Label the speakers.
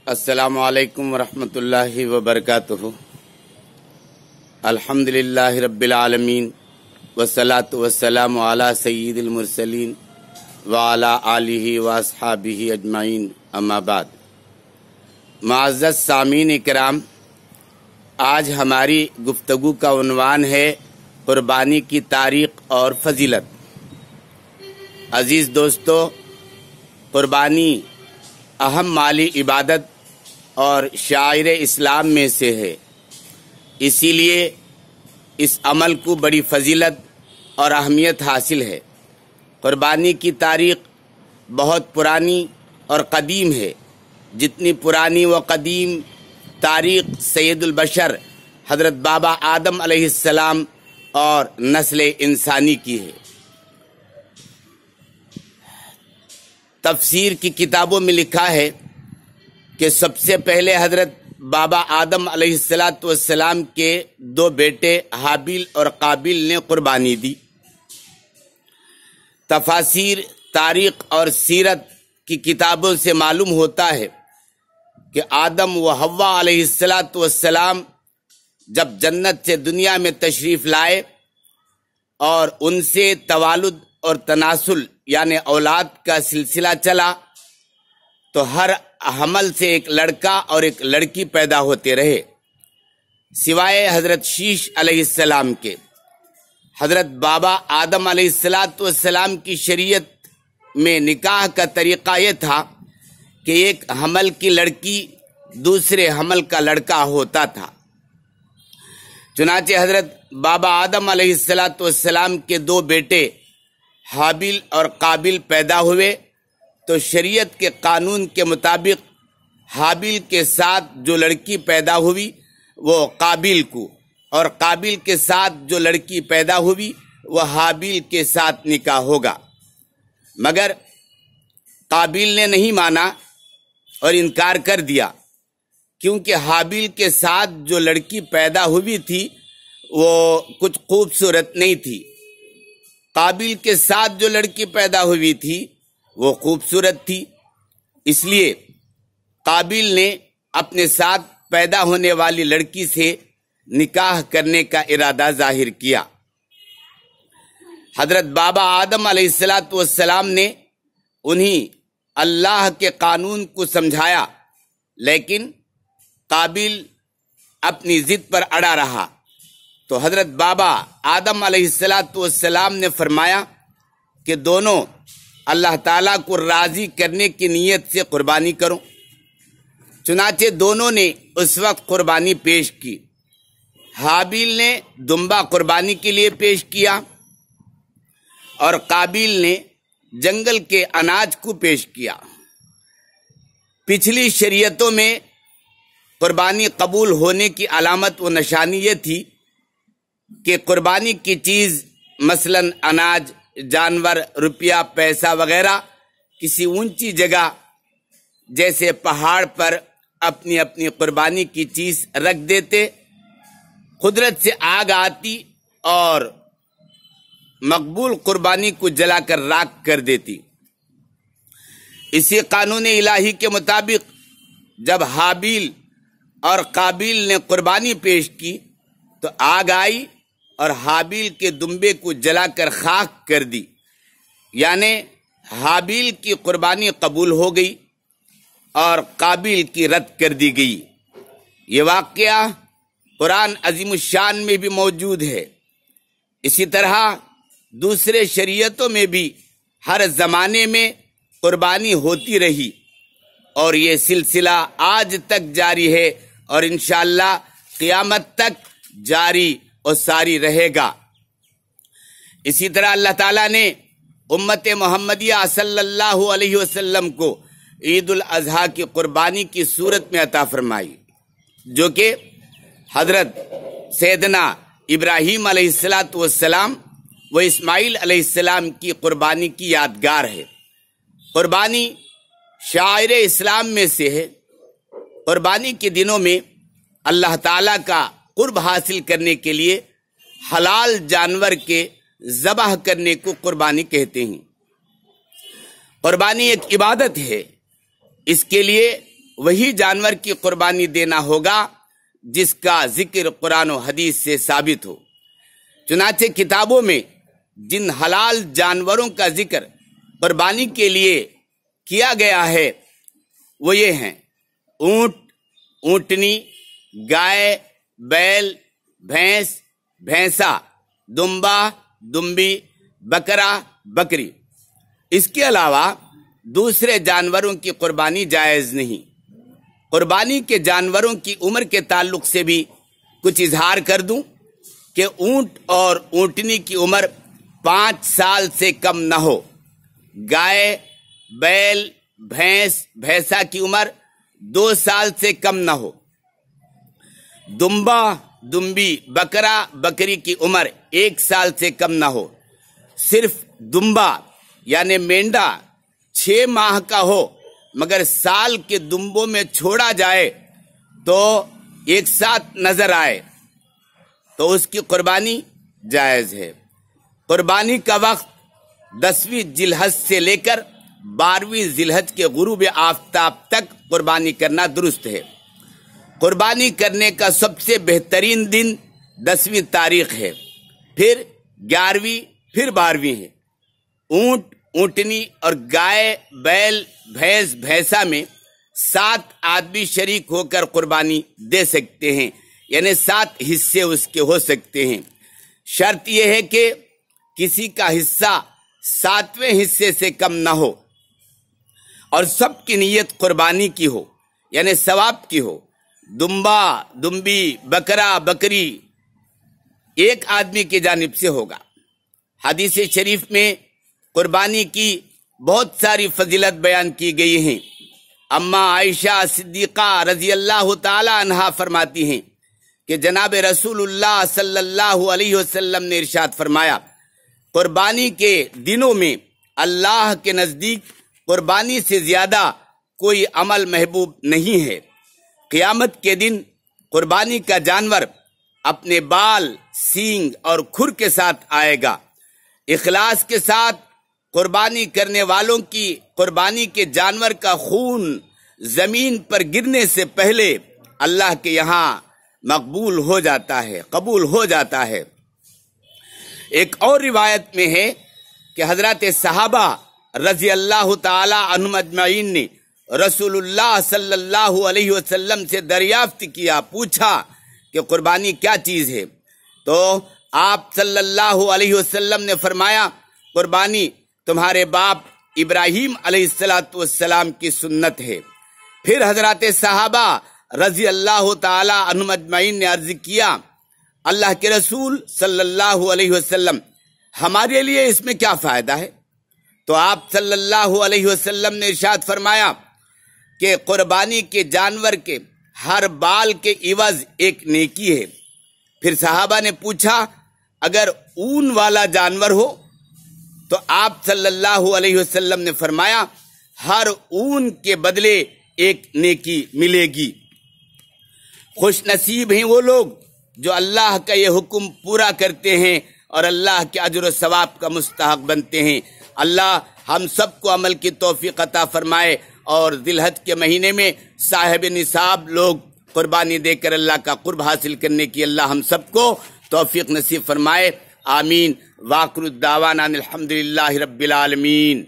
Speaker 1: السلام علیکم ورحمۃ اللہ وبرکاتہ۔ الحمدللہ رب العالمین والصلاة والسلام علی سید المرسلین وعلی آلہ واصحابہ اجمعین، اما بعد۔ معزز سامعین کرام، آج ہماری گفتگو کا عنوان ہے قربانی کی تاریخ اور فضیلت۔ عزیز دوستو، قربانی اہم مالی عبادت اور شعائر اسلام میں سے ہے، اسی لیے اس عمل کو بڑی فضیلت اور اہمیت حاصل ہے۔ قربانی کی تاریخ بہت پرانی اور قدیم ہے، جتنی پرانی و قدیم تاریخ سید البشر حضرت بابا آدم علیہ السلام اور نسل انسانی کی ہے۔ تفسیر کی کتابوں میں لکھا ہے کہ سب سے پہلے حضرت بابا آدم علیہ السلام کے دو بیٹے حابیل اور قابیل نے قربانی دی۔ تفاسیر، تاریخ اور سیرت کی کتابوں سے معلوم ہوتا ہے کہ آدم و حوا علیہ السلام جب جنت سے دنیا میں تشریف لائے اور ان سے توالد اور تناسل یعنی اولاد کا سلسلہ چلا، تو ہر حمل سے ایک لڑکا اور ایک لڑکی پیدا ہوتے رہے، سوائے حضرت شیش علیہ السلام کے۔ حضرت بابا آدم علیہ السلام کی شریعت میں نکاح کا طریقہ یہ تھا کہ ایک حمل کی لڑکی دوسرے حمل کا لڑکا ہوتا تھا۔ چنانچہ حضرت بابا آدم علیہ السلام کے دو بیٹے حابیل اور قابیل پیدا ہوئے، تو شریعت کے قانون کے مطابق حابیل کے ساتھ جو لڑکی پیدا ہوئی وہ قابیل کو، اور قابیل کے ساتھ جو لڑکی پیدا ہوئی وہ حابیل کے ساتھ نکاح ہوگا۔ مگر قابیل نے نہیں مانا اور انکار کر دیا، کیونکہ حابیل کے ساتھ جو لڑکی پیدا ہوئی تھی وہ کچھ خوبصورت نہیں تھی، قابیل کے ساتھ جو لڑکی پیدا ہوئی تھی وہ خوبصورت تھی۔ اس لیے قابیل نے اپنے ساتھ پیدا ہونے والی لڑکی سے نکاح کرنے کا ارادہ ظاہر کیا۔ حضرت بابا آدم علیہ السلام نے انہیں اللہ کے قانون کو سمجھایا، لیکن قابیل اپنی ضد پر اڑا رہا، تو حضرت بابا آدم علیہ السلام نے فرمایا کہ دونوں اللہ تعالیٰ کو راضی کرنے کی نیت سے قربانی کرو۔ چنانچہ دونوں نے اس وقت قربانی پیش کی۔ حابیل نے دمبا قربانی کے لیے پیش کیا اور قابیل نے جنگل کے اناج کو پیش کیا۔ پچھلی شریعتوں میں قربانی قبول ہونے کی علامت و نشانی یہ تھی کہ قربانی کی چیز مثلاً اناج، جانور، روپیہ، پیسہ وغیرہ کسی اونچی جگہ جیسے پہاڑ پر اپنی اپنی قربانی کی چیز رکھ دیتے، قدرت سے آگ آتی اور مقبول قربانی کو جلا کر راکھ کر دیتی۔ اسی قانون الہی کے مطابق جب حابیل اور قابیل نے قربانی پیش کی تو آگ آئی اور حابیل کے دمبے کو جلا کر خاک کر دی، یعنی حابیل کی قربانی قبول ہو گئی اور قابیل کی رد کر دی گئی۔ یہ واقعہ قرآن عظیم الشان میں بھی موجود ہے۔ اسی طرح دوسرے شریعتوں میں بھی ہر زمانے میں قربانی ہوتی رہی اور یہ سلسلہ آج تک جاری ہے اور انشاءاللہ قیامت تک جاری اور ساری رہے گا۔ اسی طرح اللہ تعالیٰ نے امت محمدیہ صلی اللہ علیہ وسلم کو عید الاضحیٰ کی قربانی کی صورت میں عطا فرمائی، جو کہ حضرت سیدنا ابراہیم علیہ السلام و اسماعیل علیہ السلام کی قربانی کی یادگار ہے۔ قربانی شاعر اسلام میں سے ہے۔ قربانی کے دنوں میں اللہ تعالیٰ کا قرب حاصل کرنے کے لیے حلال جانور کے ذبح کرنے کو قربانی کہتے ہیں۔ قربانی ایک عبادت ہے، اس کے لیے وہی جانور کی قربانی دینا ہوگا جس کا ذکر قرآن و حدیث سے ثابت ہو۔ چنانچہ کتابوں میں جن حلال جانوروں کا ذکر قربانی کے لیے کیا گیا ہے وہ یہ ہیں: اونٹ، اونٹنی، گائے، بیل، بھینس، بھینسا، دمبا، دمبی، بکرا، بکری۔ اس کے علاوہ دوسرے جانوروں کی قربانی جائز نہیں۔ قربانی کے جانوروں کی عمر کے تعلق سے بھی کچھ اظہار کر دوں کہ اونٹ اور اونٹنی کی عمر 5 سال سے کم نہ ہو۔ گائے، بیل، بھینس، بھینسا کی عمر 2 سال سے کم نہ ہو۔ دمبا، دمبی، بکرا، بکری کی عمر 1 سال سے کم نہ ہو۔ صرف دمبا یعنی مینڈا 6 ماہ کا ہو مگر سال کے دمبوں میں چھوڑا جائے تو ایک ساتھ نظر آئے تو اس کی قربانی جائز ہے۔ قربانی کا وقت 10ویں ذی الحج سے لے کر 12ویں ذی الحج کے غروب آفتاب تک قربانی کرنا درست ہے۔ قربانی کرنے کا سب سے بہترین دن 10ویں تاریخ ہے، پھر 11ویں، پھر 12ویں ہے۔ اونٹ، اونٹنی اور گائے، بیل، بھینس، بھینسا میں 7 آدمی شریک ہو کر قربانی دے سکتے ہیں، یعنی 7 حصے اس کے ہو سکتے ہیں۔ شرط یہ ہے کہ کسی کا حصہ 7ویں حصے سے کم نہ ہو اور سب کی نیت قربانی کی ہو، یعنی ثواب کی ہو۔ دمبا، دمبی، بکرا، بکری ایک آدمی کی جانب سے ہوگا۔ حدیث شریف میں قربانی کی بہت ساری فضیلت بیان کی گئی ہیں۔ اما عائشہ صدیقہ رضی اللہ تعالی عنہا فرماتی ہیں کہ جناب رسول اللہ صلی اللہ علیہ وسلم نے ارشاد فرمایا، قربانی کے دنوں میں اللہ کے نزدیک قربانی سے زیادہ کوئی عمل محبوب نہیں ہے۔ قیامت کے دن قربانی کا جانور اپنے بال، سینگ اور کھر کے ساتھ آئے گا۔ اخلاص کے ساتھ قربانی کرنے والوں کی قربانی کے جانور کا خون زمین پر گرنے سے پہلے اللہ کے یہاں مقبول ہو جاتا ہے، قبول ہو جاتا ہے۔ ایک اور روایت میں ہے کہ حضرات صحابہ رضی اللہ تعالی عنہم اجمعین نے رسول اللہ صلی اللہ علیہ وسلم سے دریافت کیا، پوچھا کہ قربانی کیا چیز ہے؟ تو آپ صلی اللہ علیہ وسلم نے فرمایا، قربانی تمہارے باپ ابراہیم علیہ السلام کی سنت ہے۔ پھر حضرات صحابہ رضی اللہ تعالی عنہم اجمعین نے عرض کیا، اللہ کے رسول صلی اللہ علیہ وسلم ہمارے لیے اس میں کیا فائدہ ہے؟ تو آپ صلی اللہ علیہ وسلم نے ارشاد فرمایا کہ قربانی کے جانور کے ہر بال کے عوض ایک نیکی ہے۔ پھر صحابہ نے پوچھا، اگر اون والا جانور ہو؟ تو آپ صلی اللہ علیہ وسلم نے فرمایا، ہر اون کے بدلے ایک نیکی ملے گی۔ خوش نصیب ہیں وہ لوگ جو اللہ کا یہ حکم پورا کرتے ہیں اور اللہ کے اجر و ثواب کا مستحق بنتے ہیں۔ اللہ ہم سب کو عمل کی توفیق عطا فرمائے اور ذی الحج کے مہینے میں صاحب نصاب لوگ قربانی دے کر اللہ کا قرب حاصل کرنے کی اللہ ہم سب کو توفیق نصیب فرمائے۔ آمین۔ وآخر الدعوانا الحمدللہ رب العالمین۔